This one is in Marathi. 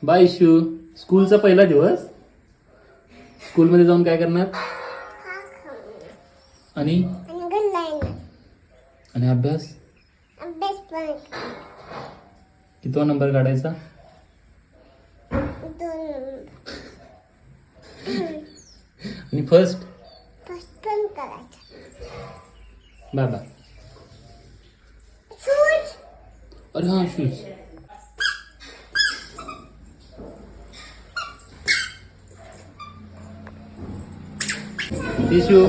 Bye shoe. स्कूलचा पहिला दिवस. स्कूलमध्ये जाऊन काय करणार? आणि आणि अभ्यास. कितवा नंबर काढायचा? आणि फर्स्ट बाबा. अरे हा शूज. टिशू.